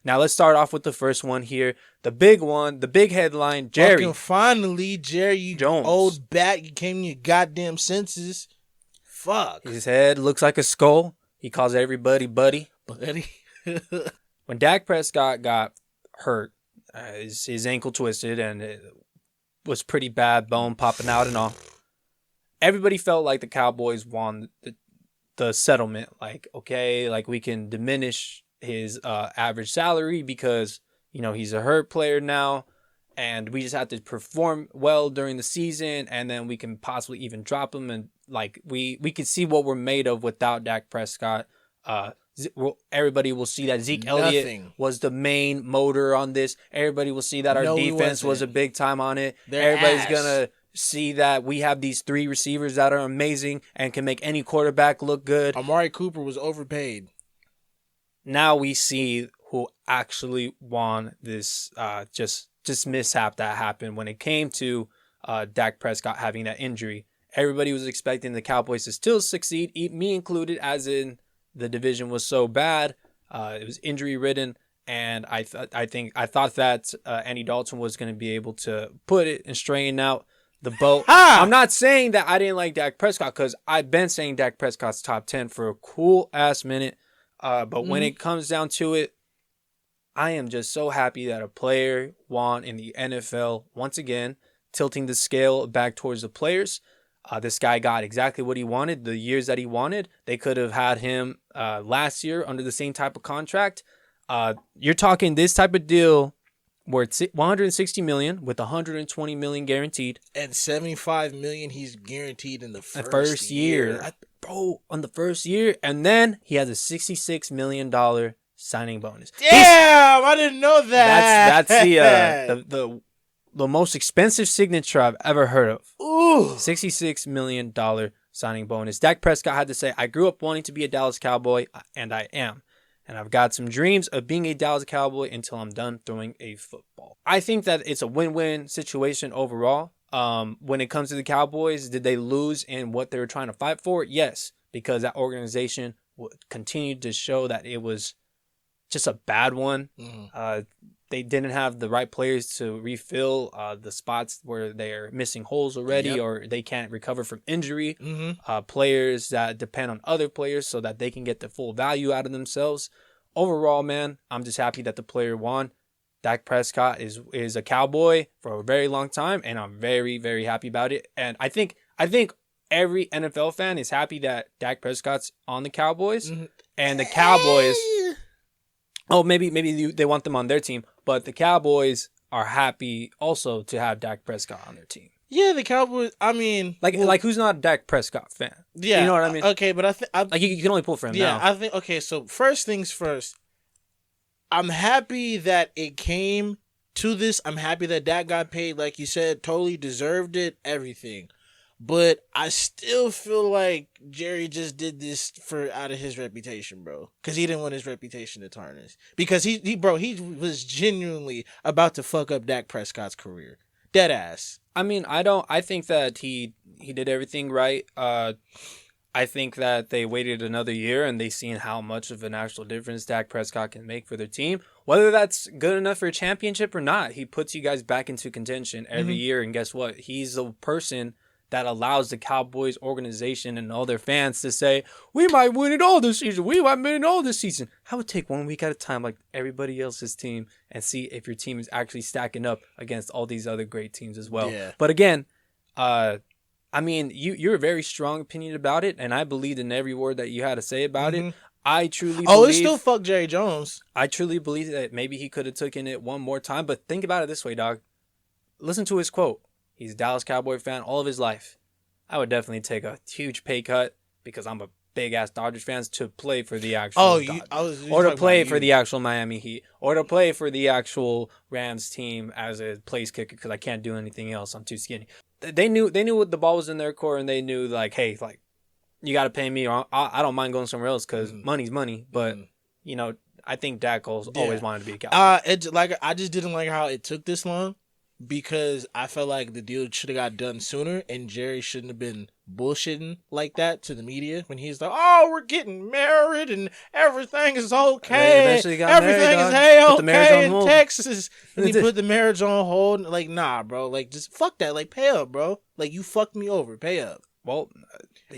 Now let's start off with the first one here. The big one, the big headline, Jerry. Fucking finally, Jerry, you Jones. old bat, you came to your goddamn senses. Fuck. His head looks like a skull. He calls everybody buddy. Buddy. When Dak Prescott got hurt, his ankle twisted and it was pretty bad, bone popping out and all. Everybody felt like the Cowboys won the settlement. Like, okay, like we can diminish his average salary because, you know, he's a hurt player now. And we just have to perform well during the season, and then we can possibly even drop him. And like we can see what we're made of without Dak Prescott. Everybody will see that Zeke Elliott was the main motor on this. Everybody will see that our defense was a big time on it. Everybody's gonna see that we have these 3 receivers that are amazing and can make any quarterback look good. Amari Cooper was overpaid. Now we see who actually won this just mishap that happened when it came to Dak Prescott having that injury. Everybody was expecting the Cowboys to still succeed, me included, as in the division was so bad. It was injury ridden, and I thought that Andy Dalton was going to be able to put it and straighten out the boat. I'm not saying that I didn't like Dak Prescott, because I've been saying Dak Prescott's top 10 for a cool ass minute. But when it comes down to it, I am just so happy that a player won in the NFL once again, tilting the scale back towards the players. This guy got exactly what he wanted, the years that he wanted. They could have had him last year under the same type of contract. You're talking this type of deal where it's $160 million with $120 million guaranteed. And $75 million he's guaranteed in the first year. Bro, on the first year. And then he has a $66 million signing bonus. Damn, I didn't know that. That's the most expensive signature I've ever heard of. Ooh. $66 million signing bonus. Dak Prescott had to say, I grew up wanting to be a Dallas Cowboy, and I am. And I've got some dreams of being a Dallas Cowboy until I'm done throwing a football. I think that it's a win-win situation overall. When it comes to the Cowboys, did they lose in what they were trying to fight for? Yes, because that organization continued to show that it was just a bad one. They didn't have the right players to refill the spots where they're missing holes already, or they can't recover from injury. Players that depend on other players so that they can get the full value out of themselves. Overall, man, I'm just happy that the player won. Dak Prescott is a Cowboy for a very long time, and I'm very, very happy about it. And I think every NFL fan is happy that Dak Prescott's on the Cowboys, and the Cowboys. Oh, maybe they want them on their team, but the Cowboys are happy also to have Dak Prescott on their team. Yeah, the Cowboys. I mean, like who's not a Dak Prescott fan? Yeah, you know what I mean. Okay, but I think like you can only pull for him. Yeah, now. I think okay. So first things first, I'm happy that it came to this. I'm happy that Dak got paid, like you said, totally deserved it, everything. But I still feel like Jerry just did this out of his reputation, bro. Because he didn't want his reputation to tarnish. Because he was genuinely about to fuck up Dak Prescott's career. Dead ass. I mean, I think that he did everything right. I think that they waited another year and they seen how much of an actual difference Dak Prescott can make for their team. Whether that's good enough for a championship or not, he puts you guys back into contention every year. And guess what? He's the person that allows the Cowboys organization and all their fans to say, we might win it all this season. We might win it all this season. I would take 1 week at a time like everybody else's team and see if your team is actually stacking up against all these other great teams as well. Yeah. But again, I mean, you're a very strong opinion about it, and I believed in every word that you had to say about it. I truly believe... it's still fuck Jerry Jones. I truly believe that maybe he could have taken it one more time, but think about it this way, dog. Listen to his quote. He's a Dallas Cowboy fan all of his life. I would definitely take a huge pay cut because I'm a big-ass Dodgers fan to play for the actual Dodgers. Or to play for the actual Miami Heat. Or to play for the actual Rams team as a place kicker because I can't do anything else. I'm too skinny. They knew what the ball was in their court, and they knew, like, hey, like, you got to pay me. Or I don't mind going somewhere else because money's money. But, you know, I think Dak always wanted to be a Cowboy. I just didn't like how it took this long. because I felt like the deal should have got done sooner, and Jerry shouldn't have been bullshitting like that to the media when he's like, "Oh, we're getting married and everything is They okay. eventually got married, Everything dog. is hey Put the marriage on okay in hold." Texas." And he put the marriage on hold. Like, nah, bro. Like, just fuck that. Like, pay up, bro. Like, you fucked me over. Pay up. Well,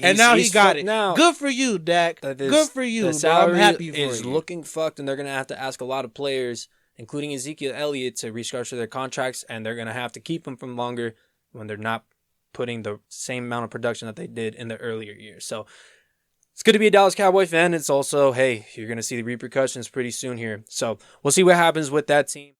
And now he he's got fucked it. now. Good for you, Dak. Good for you, The bro. I'm salary happy for is you. looking fucked, and they're gonna have to ask a lot of players, including Ezekiel Elliott, to restructure their contracts, and they're gonna have to keep them from longer when they're not putting the same amount of production that they did in the earlier years. So it's good to be a Dallas Cowboy fan. It's also, hey, you're gonna see the repercussions pretty soon here. So we'll see what happens with that team.